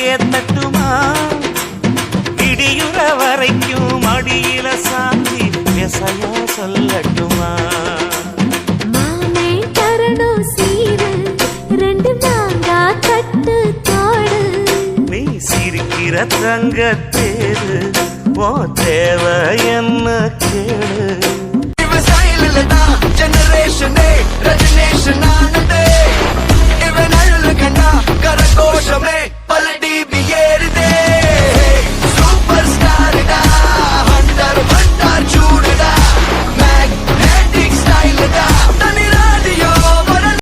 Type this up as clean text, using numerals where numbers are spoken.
ஏத்தட்டுமா இடியுற வரைக்கும் மடியில சாந்தி விசையா சொல்லட்டுமா மாமே தரணும் சீரு ரெண்டு மாங்கா கட்டு தோடு நீ சிரிக்கிற தங்கத்தேரு ஓ தேவை என்ன கேளு விவசாயில ஜெனரேஷனே ரெஜினேஷன்